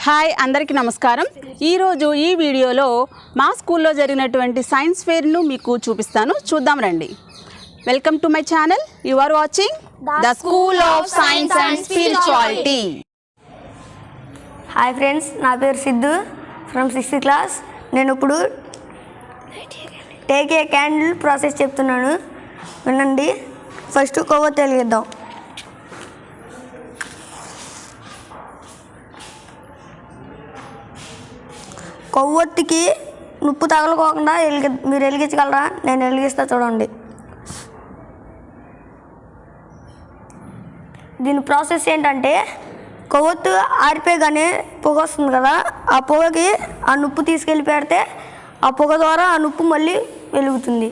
Hi, అందరికీ నమస్కారం. ఈరోజు ఈ వీడియోలో మా స్కూల్లో జరిగినటువంటి సైన్స్ ఫేర్ను మీకు చూపిస్తాను. చూద్దాం రండి. Welcome to my channel. You are watching the school of science and spirituality. Hi friends, నా పేరు సిద్ధు ఫ్రమ్ 6th క్లాస్. నేను ఇప్పుడు టేక్ ఏ క్యాండిల్ ప్రాసెస్ చెప్తున్నాను, వినండి. ఫస్ట్ కొవ్వొత్తి వెలిగిద్దాం. కొవ్వొత్తికి నిప్పు తగలకోకుండా మీరు వెలిగించగలరా? నేను వెలిగిస్తా, చూడండి. దీని ప్రాసెస్ ఏంటంటే, కొవ్వొత్తు ఆరిపోయగానే పొగ వస్తుంది కదా, ఆ పొగకి ఆ నిప్పు తీసుకెళ్ళి పెడితే ఆ పొగ ద్వారా ఆ నిప్పు మళ్ళీ వెలుగుతుంది.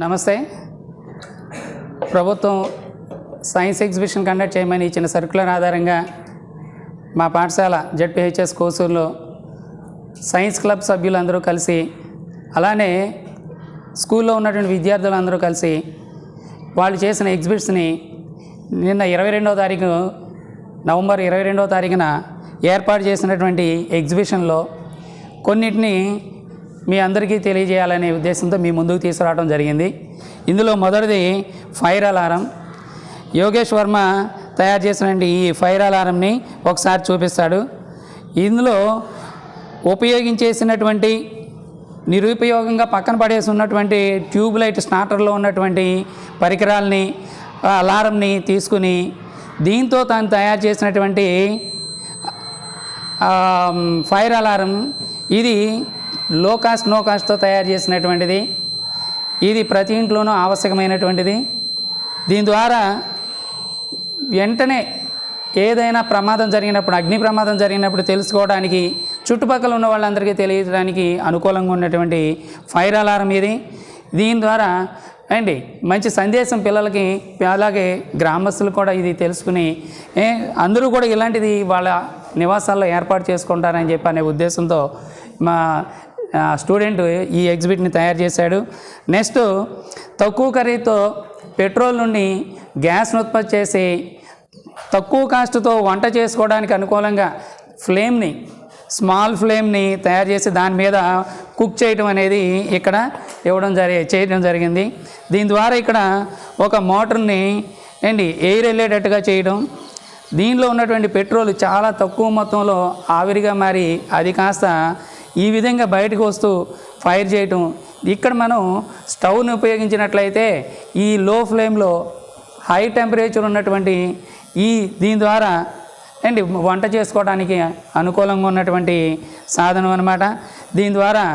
నమస్తే. ప్రభుత్వం సైన్స్ ఎగ్జిబిషన్ కండక్ట్ చేయమని ఇచ్చిన సర్క్యులర్ ఆధారంగా మా పాఠశాల జెడ్పీహెచ్ఎస్ కోసూరులో సైన్స్ క్లబ్ సభ్యులందరూ కలిసి, అలానే స్కూల్లో ఉన్నటువంటి విద్యార్థులందరూ కలిసి వాళ్ళు చేసిన ఎగ్జిబిట్స్ని నిన్న 22వ తారీఖు నవంబర్ 22వ తారీఖున ఏర్పాటు చేసినటువంటి ఎగ్జిబిషన్లో కొన్నిటిని మీ అందరికీ తెలియజేయాలనే ఉద్దేశంతో మీ ముందుకు తీసుకురావడం జరిగింది. ఇందులో మొదటిది ఫైర్ అలారం. యోగేష్ వర్మ తయారు చేసినటువంటి ఈ ఫైర్ అలారంని ఒకసారి చూపిస్తాడు. ఇందులో ఉపయోగించేసినటువంటి నిరుపయోగంగా పక్కన పడేసి ఉన్నటువంటి ట్యూబ్ లైట్ స్టార్టర్లో ఉన్నటువంటి పరికరాలని, అలారంని తీసుకుని దీంతో తాను తయారు చేసినటువంటి ఫైర్ అలారం ఇది లో కాస్ట్తో తయారు చేసినటువంటిది. ఇది ప్రతి ఇంట్లోనూ ఆవశ్యకమైనటువంటిది. దీని ద్వారా వెంటనే ఏదైనా ప్రమాదం జరిగినప్పుడు, అగ్ని ప్రమాదం జరిగినప్పుడు తెలుసుకోవడానికి, చుట్టుపక్కల ఉన్న వాళ్ళందరికీ తెలియడానికి అనుకూలంగా ఉన్నటువంటి ఫైర్ అలారం ఇది. దీని ద్వారా అండి మంచి సందేశం పిల్లలకి, అలాగే గ్రామస్తులు కూడా ఇది తెలుసుకుని అందరూ కూడా ఇలాంటిది వాళ్ళ నివాసాల్లో ఏర్పాటు చేసుకుంటారని చెప్పి అనే ఉద్దేశంతో మా స్టూడెంట్ ఈ ఎగ్జిబిట్ని తయారు చేశాడు. నెక్స్ట్ తక్కువ ఖరీదుతో పెట్రోల్ నుండి గ్యాస్ను ఉత్పత్తి చేసి తక్కువ కాస్ట్తో వంట చేసుకోవడానికి అనుకూలంగా స్మాల్ ఫ్లేమ్ని తయారు చేసి దాని మీద కుక్ చేయడం అనేది ఇక్కడ చేయడం జరిగింది. దీని ద్వారా ఇక్కడ ఒక మోటార్ని ఎయిర్ వెళ్ళేటట్టుగా చేయడం, దీనిలో ఉన్నటువంటి పెట్రోల్ చాలా తక్కువ మొత్తంలో ఆవిరిగా మారి అది కాస్త ఈ విధంగా బయటకు వస్తూ ఫైర్ చేయటం. ఇక్కడ మనం స్టవ్ని ఉపయోగించినట్లయితే ఈ లో ఫ్లేమ్లో హై టెంపరేచర్ ఉన్నటువంటి దీని ద్వారా వంట చేసుకోవడానికి అనుకూలంగా ఉన్నటువంటి సాధనం అన్నమాట. దీని ద్వారా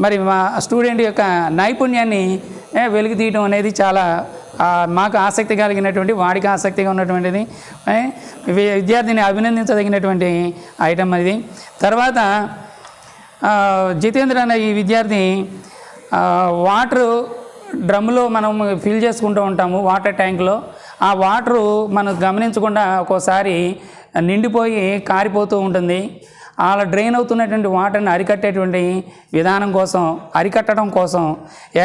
మరి మా స్టూడెంట్ యొక్క నైపుణ్యాన్ని వెలికి తీయడం అనేది చాలా మాకు ఆసక్తి కలిగినటువంటి, వాడికి ఆసక్తిగా ఉన్నటువంటిది, విద్యార్థిని అభినందించదగినటువంటి ఐటమ్ అది. తర్వాత జితేంద్ర అనే ఈ విద్యార్థి వాటరు డ్రమ్లో మనం ఫిల్ చేసుకుంటూ ఉంటాము, వాటర్ ట్యాంక్లో. ఆ వాటరు మనం గమనించకుండా ఒక్కోసారి నిండిపోయి కారిపోతూ ఉంటుంది. అలా డ్రైన్ అవుతున్నటువంటి వాటర్ని అరికట్టడం కోసం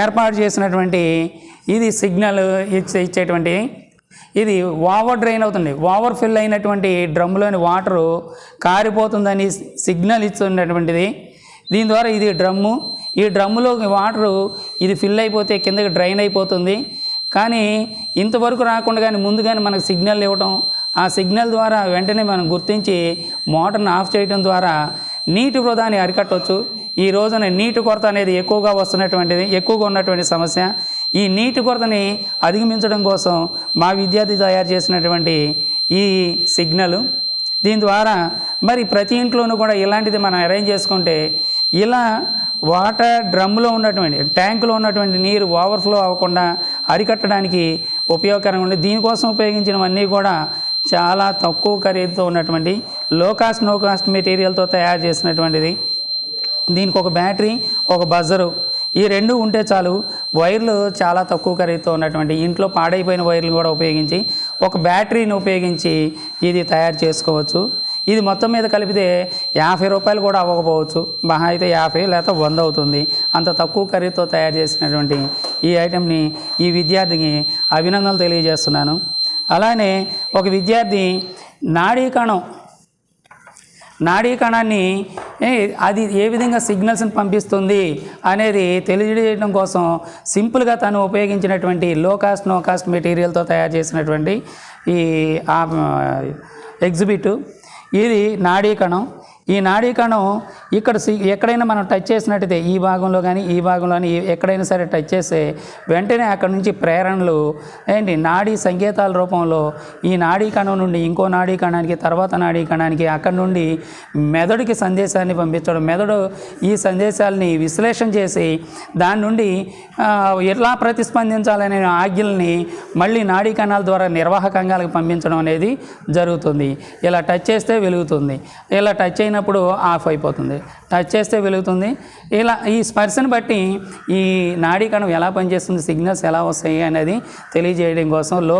ఏర్పాటు చేసినటువంటి ఇది సిగ్నల్ ఇచ్చేటువంటి, ఇది ఓవర్ డ్రైన్ అవుతుంది, ఓవర్ ఫిల్ అయినటువంటి డ్రమ్లోని వాటరు కారిపోతుందని సిగ్నల్ ఇస్తున్నటువంటిది. దీని ద్వారా ఇది ఈ డ్రమ్ములో వాటరు ఇది ఫిల్ అయిపోతే కిందకి డ్రైన్ అయిపోతుంది. కానీ ఇంతవరకు రాకుండా కానీ ముందుగానే మనకు సిగ్నల్ ఇవ్వటం, ఆ సిగ్నల్ ద్వారా వెంటనే మనం గుర్తించి మోటార్ని ఆఫ్ చేయడం ద్వారా నీటి వృధాన్ని అరికట్టవచ్చు. ఈ రోజున నీటి కొరత అనేది ఎక్కువగా ఉన్నటువంటి సమస్య. ఈ నీటి కొరతని అధిగమించడం కోసం మా విద్యార్థి తయారు చేసినటువంటి ఈ సిగ్నల్, దీని ద్వారా మరి ప్రతి ఇంట్లోనూ కూడా ఇలాంటిది మనం అరేంజ్ చేసుకుంటే ఇలా వాటర్ డ్రమ్లో ఉన్నటువంటి ట్యాంకులో ఉన్నటువంటి నీరు ఓవర్ఫ్లో అవ్వకుండా అరికట్టడానికి ఉపయోగకరంగా ఉంది. దీనికోసం ఉపయోగించినవన్నీ కూడా చాలా తక్కువ ఖరీదుతో ఉన్నటువంటి నో కాస్ట్ మెటీరియల్తో తయారు చేసినటువంటిది. దీనికి ఒక బ్యాటరీ, ఒక బజరు, ఈ రెండు ఉంటే చాలు. వైర్లు చాలా తక్కువ ఖరీదుతో ఉన్నటువంటి ఇంట్లో పాడైపోయిన వైర్లు కూడా ఉపయోగించి ఒక బ్యాటరీని ఉపయోగించి ఇది తయారు చేసుకోవచ్చు. ఇది మొత్తం మీద కలిపితే 50 రూపాయలు కూడా అవ్వకపోవచ్చు, మహా అయితే 50 లేకపోతే 100 అవుతుంది. అంత తక్కువ ఖరీదుతో తయారు చేసినటువంటి ఈ ఐటెంని ఈ విద్యార్థికి అభినందనలు తెలియజేస్తున్నాను. అలానే ఒక విద్యార్థి నాడీ కణాన్ని అది ఏ విధంగా సిగ్నల్స్ని పంపిస్తుంది అనేది తెలియజేయడం కోసం సింపుల్గా తను ఉపయోగించినటువంటి నో కాస్ట్ మెటీరియల్తో తయారు చేసినటువంటి ఈ ఎగ్జిబిట్. ఇది నాడీ కణం. ఈ నాడీ కణం ఇక్కడ ఎక్కడైనా మనం టచ్ చేసినట్టయితే ఈ భాగంలో కానీ ఈ భాగంలో కానీ ఎక్కడైనా సరే టచ్ చేస్తే వెంటనే అక్కడ నుంచి ప్రేరణలు నాడీ సంకేతాల రూపంలో ఈ నాడీ కణం నుండి ఇంకో నాడీ కణానికి, తర్వాత నాడీ కణానికి, అక్కడ నుండి మెదడుకి సందేశాన్ని పంపించడం, మెదడు ఈ సందేశాలని విశ్లేషణ చేసి దాని నుండి ఎలా ప్రతిస్పందించాలనే ఆజ్ఞల్ని మళ్ళీ నాడీ కణాల ద్వారా నిర్వాహక అంగాలకు పంపించడం అనేది జరుగుతుంది. ఇలా టచ్ చేస్తే వెలుగుతుంది, ఇలా టచ్ అయినప్పుడు ఆఫ్ అయిపోతుంది, టచ్ చేస్తే వెలుగుతుంది. ఇలా ఈ స్పర్శను బట్టి ఈ నాడీ కణం ఎలా పనిచేస్తుంది, సిగ్నల్స్ ఎలా వస్తాయి అనేది తెలియజేయడం కోసం నో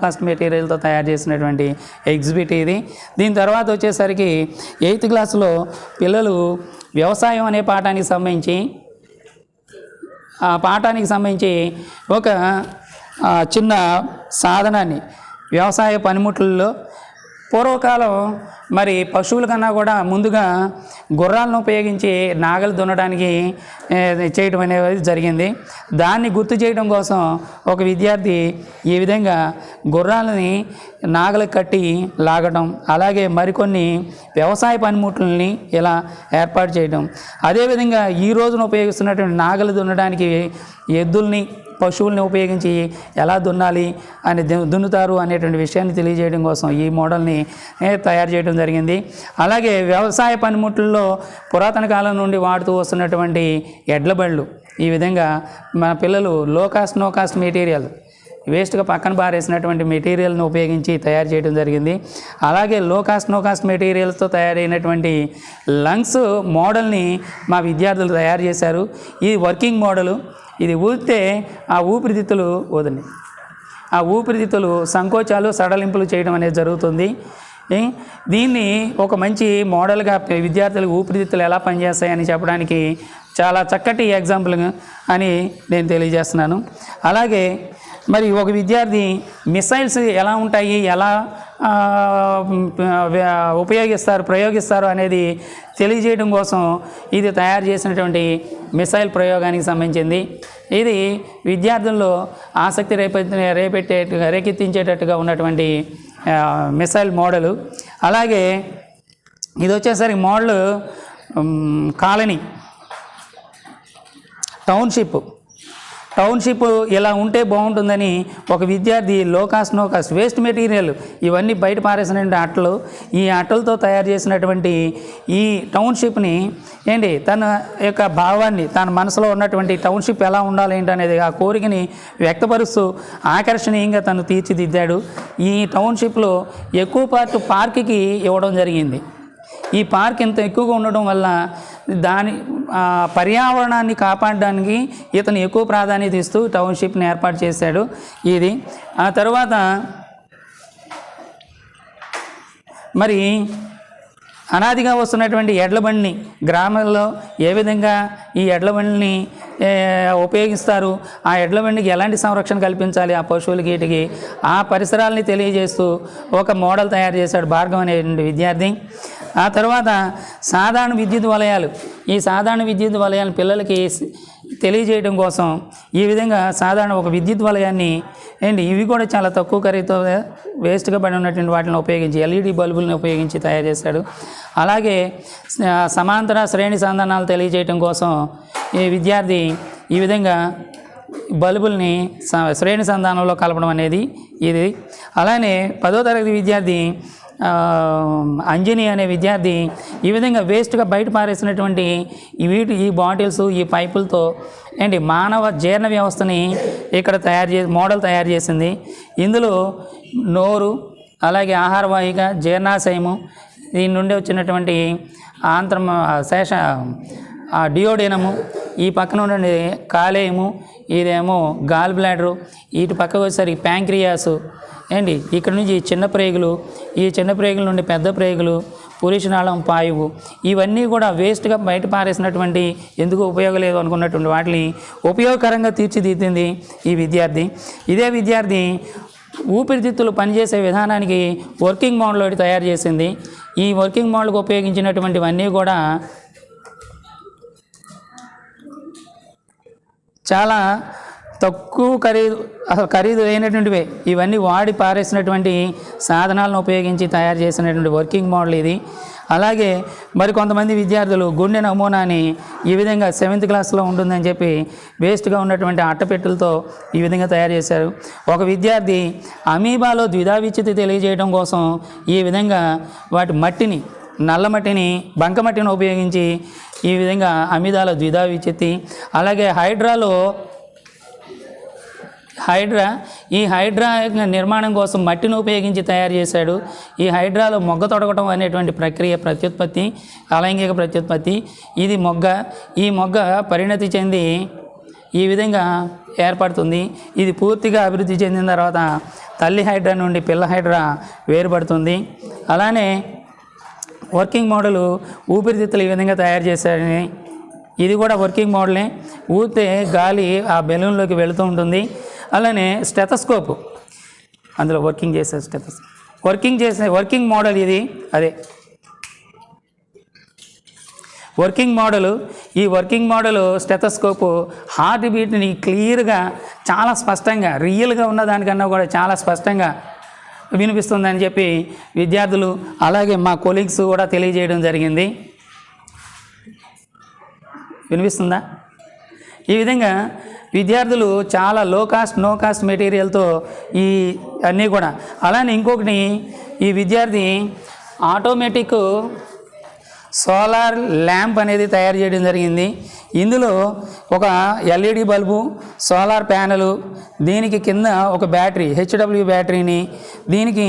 కాస్ట్ మెటీరియల్తో తయారు చేసినటువంటి ఎగ్జిబిట్ ఇది. దీని తర్వాత వచ్చేసరికి 8th క్లాసులో పిల్లలు వ్యవసాయం అనే పాఠానికి సంబంధించి ఒక చిన్న సాధనాన్ని, వ్యవసాయ పనిముట్లలో పూర్వకాలం మరి పశువుల కన్నా కూడా ముందుగా గుర్రాలను ఉపయోగించి నాగలు దున్నడానికి చేయడం అనేది జరిగింది. దాన్ని గుర్తు చేయడం కోసం ఒక విద్యార్థి ఈ విధంగా గుర్రాలని నాగలకు కట్టి లాగడం, అలాగే మరికొన్ని వ్యవసాయ పనిముట్లని ఇలా ఏర్పాటు చేయడం, అదేవిధంగా ఈ రోజున ఉపయోగిస్తున్నటువంటి నాగలు దున్నడానికి ఎద్దుల్ని, పశువుల్ని ఉపయోగించి ఎలా దున్నుతారు అనేటువంటి విషయాన్ని తెలియజేయడం కోసం ఈ మోడల్ని తయారు చేయడం జరిగింది. అలాగే వ్యవసాయ పనిముట్లలో పురాతన కాలం నుండి వాడుతూ వస్తున్నటువంటి ఎడ్ల బళ్ళు, ఈ విధంగా మన పిల్లలు నో కాస్ట్ మెటీరియల్ వేస్ట్గా పక్కన పారేసినటువంటి మెటీరియల్ని ఉపయోగించి తయారు చేయడం జరిగింది. అలాగే లో కాస్ట్ నో కాస్ట్ మెటీరియల్స్తో తయారైనటువంటి లంగ్స్ మోడల్ని మా విద్యార్థులు తయారు చేశారు. ఈ వర్కింగ్ మోడలు, ఇది ఊదితే ఆ ఊపిరితిత్తులు వదిలి ఆ ఊపిరితిత్తులు సంకోచాలు సడలింపులు చేయడం అనేది జరుగుతుంది. దీన్ని ఒక మంచి మోడల్గా విద్యార్థులకు ఊపిరితిత్తులు ఎలా పనిచేస్తాయని చెప్పడానికి చాలా చక్కటి ఎగ్జాంపుల్ అని నేను తెలియజేస్తున్నాను. అలాగే మరి ఒక విద్యార్థి మిసైల్స్ ఎలా ఉంటాయి, ఎలా ప్రయోగిస్తారు అనేది తెలియజేయడం కోసం ఇది తయారు చేసినటువంటి మిసైల్ ప్రయోగానికి సంబంధించింది. ఇది విద్యార్థుల్లో ఆసక్తి రేకెత్తించేటట్టుగా ఉన్నటువంటి మిసైల్ మోడలు. అలాగే ఇది వచ్చేసరికి మోడల్ కాలనీ టౌన్షిప్ ఇలా ఉంటే బాగుంటుందని ఒక విద్యార్థి low cost no cost waste material ఇవన్నీ బయట పారేసినటువంటి అట్టలు, ఈ అట్టలతో తయారు చేసినటువంటి ఈ టౌన్షిప్ని తన యొక్క భావాన్ని, తన మనసులో ఉన్నటువంటి టౌన్షిప్ ఎలా ఉండాలి ఏంటనేది ఆ కోరికని వ్యక్తపరుస్తూ ఆకర్షణీయంగా తను తీర్చిదిద్దాడు. ఈ టౌన్షిప్లో ఎక్కువ పార్ట్ పార్క్కి ఇవ్వడం జరిగింది. ఈ పార్క్ ఎంత ఎక్కువగా ఉండడం వల్ల దాని పర్యావరణాన్ని కాపాడడానికి ఇతను ఎక్కువ ప్రాధాన్యత ఇస్తూ టౌన్షిప్ని ఏర్పాటు చేశాడు. ఇది ఆ తర్వాత మరి అనాదిగా వస్తున్నటువంటి ఎడ్ల బండిని గ్రామాల్లో ఏ విధంగా ఈ ఎడ్ల బండిని ఉపయోగిస్తారు, ఆ ఎడ్ల బండికి ఎలాంటి సంరక్షణ కల్పించాలి, ఆ పశువులకి వీటికి ఆ పరిసరాలని తెలియజేస్తూ ఒక మోడల్ తయారు చేశాడు భార్గవ్ అనేటువంటి విద్యార్థి. ఆ తర్వాత సాధారణ విద్యుత్ వలయాలు, ఈ సాధారణ విద్యుత్ వలయాలను పిల్లలకి తెలియజేయడం కోసం ఈ విధంగా సాధారణ ఒక విద్యుత్ వలయాన్ని ఇవి కూడా చాలా తక్కువ ఖరీదుతో వేస్ట్గా పడి ఉన్నటువంటి వాటిని ఉపయోగించి ఎల్ఈడి బల్బులను ఉపయోగించి తయారు చేశాడు. అలాగే సమాంతర శ్రేణి సంధానాలు తెలియజేయడం కోసం ఈ విద్యార్థి ఈ విధంగా బల్బుల్ని శ్రేణి సంధానంలో కలపడం అనేది ఇది. అలానే 10వ తరగతి విద్యార్థి అంజని అనే విద్యార్థి ఈ విధంగా వేస్ట్గా బయట పారేసినటువంటి ఈ బాటిల్స్, ఈ పైపులతో మానవ జీర్ణ వ్యవస్థని ఇక్కడ మోడల్ తయారు చేసింది. ఇందులో నోరు, అలాగే ఆహారవాహిక, జీర్ణాశయము, దీని నుండి వచ్చినటువంటి డియోడెనము, ఈ పక్కన ఉండే కాలేయము, ఇదేమో గాల్ బ్లాడరు, ఇటు పక్కకు వచ్చేసరికి ప్యాంక్రియాసు ఇక్కడ నుంచి చిన్న ప్రేగులు, ఈ చిన్న ప్రేగుల నుండి పెద్ద ప్రేగులు, పురుషనాళం, పాయువు, ఇవన్నీ కూడా వేస్ట్గా బయట పారేసినటువంటి ఎందుకు ఉపయోగం లేదు అనుకున్నటువంటి వాటిని ఉపయోగకరంగా తీర్చిదిద్దింది ఈ విద్యార్థి. ఇదే విద్యార్థి ఊపిరితిత్తులు పనిచేసే విధానానికి వర్కింగ్ మోడల్ ఒకటి తయారు చేసింది. ఈ వర్కింగ్ మోడల్కి ఉపయోగించినటువంటివన్నీ కూడా చాలా తక్కువ ఖరీదు అయినటువంటివే. ఇవన్నీ వాడి పారేసినటువంటి సాధనాలను ఉపయోగించి తయారు చేసినటువంటి వర్కింగ్ మోడల్ ఇది. అలాగే మరి కొంతమంది విద్యార్థులు గుండె నమూనాని ఈ విధంగా 7th క్లాస్లో ఉంటుందని చెప్పి వేస్ట్గా ఉన్నటువంటి అట్టపెట్టెలతో ఈ విధంగా తయారు చేశారు. ఒక విద్యార్థి అమీబాలో ద్విధావిచ్ఛితి తెలియజేయడం కోసం ఈ విధంగా వాటి మట్టిని, నల్ల మట్టిని, బంకమట్టిని ఉపయోగించి ఈ విధంగా అమీబాలో ద్విధావిచ్ఛితి. అలాగే ఈ హైడ్రా నిర్మాణం కోసం మట్టిని ఉపయోగించి తయారు చేశాడు. ఈ హైడ్రాలో మొగ్గ తొడగటం అనేటువంటి ప్రక్రియ ప్రత్యుత్పత్తి, అలైంగిక ప్రత్యుత్పత్తి. ఇది మొగ్గ. ఈ మొగ్గ పరిణతి చెంది ఈ విధంగా ఏర్పడుతుంది. ఇది పూర్తిగా అభివృద్ధి చెందిన తర్వాత తల్లి హైడ్రా నుండి పిల్ల హైడ్రా వేరుపడుతుంది. అలానే వర్కింగ్ మోడలు ఊపిరితిత్తులు ఈ విధంగా తయారు చేశారని, ఇది కూడా వర్కింగ్ మోడలే. ఊపితే గాలి ఆ బెలూన్లోకి వెళుతూ ఉంటుంది. అలానే స్టెథోస్కోప్, అందులో వర్కింగ్ మోడల్ ఇది. అదే వర్కింగ్ మోడలు. ఈ వర్కింగ్ మోడలు స్టెథోస్కోపు హార్ట్ బీట్ని క్లియర్గా, చాలా స్పష్టంగా, రియల్గా ఉన్నదానికన్నా కూడా చాలా స్పష్టంగా వినిపిస్తుందని చెప్పి విద్యార్థులు, అలాగే మా కొలీగ్స్ కూడా తెలియజేయడం జరిగింది. వినిపిస్తుందా? ఈ విధంగా విద్యార్థులు చాలా లో కాస్ట్ నో కాస్ట్ మెటీరియల్తో ఈ అన్నీ కూడా. అలానే ఇంకొకటి, ఈ విద్యార్థి ఆటోమేటిక్ సోలార్ ల్యాంప్ అనేది తయారు చేయడం జరిగింది. ఇందులో ఒక ఎల్ఈడి బల్బు, సోలార్ ప్యానెలు, దీనికి కింద ఒక బ్యాటరీ, హెచ్డబ్ల్యూ బ్యాటరీని, దీనికి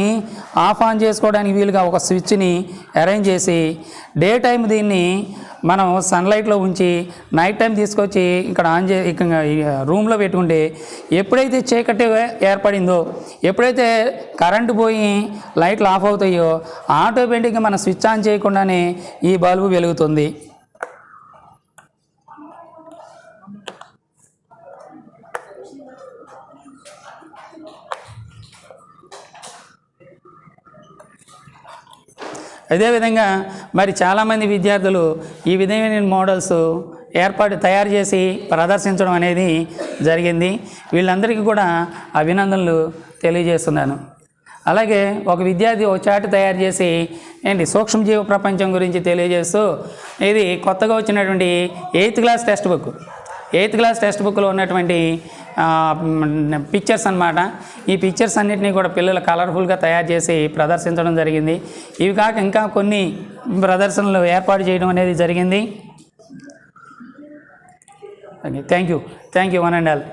ఆఫ్ ఆన్ చేసుకోవడానికి వీలుగా ఒక స్విచ్ని అరేంజ్ చేసి డే టైం దీన్ని మనం సన్లైట్లో ఉంచి నైట్ టైం తీసుకొచ్చి ఇక్కడ ఆన్ రూమ్లో పెట్టుకుంటే ఎప్పుడైతే చీకటి ఏర్పడిందో, ఎప్పుడైతే కరెంటు పోయి లైట్లు ఆఫ్ అవుతాయో ఆటోమేటిక్గా మనం స్విచ్ ఆన్ చేయకుండానే ఈ బల్బు వెలుగుతుంది. అదేవిధంగా మరి చాలామంది విద్యార్థులు ఈ విధమైన మోడల్స్ తయారు చేసి ప్రదర్శించడం అనేది జరిగింది. వీళ్ళందరికీ కూడా అభినందనలు తెలియజేస్తున్నాను. అలాగే ఒక విద్యార్థి ఒక చార్ట్ తయారు చేసి సూక్ష్మజీవ ప్రపంచం గురించి తెలియజేస్తూ, ఇది కొత్తగా వచ్చినటువంటి 8th క్లాస్ టెక్స్ట్ బుక్లో ఉన్నటువంటి పిక్చర్స్ అన్నమాట. ఈ పిక్చర్స్ అన్నిటినీ కూడా పిల్లలు కలర్ఫుల్గా తయారు చేసి ప్రదర్శించడం జరిగింది. ఇవి కాక ఇంకా కొన్ని ప్రదర్శనలు ఏర్పాటు చేయడం అనేది జరిగింది. Thank you one and all.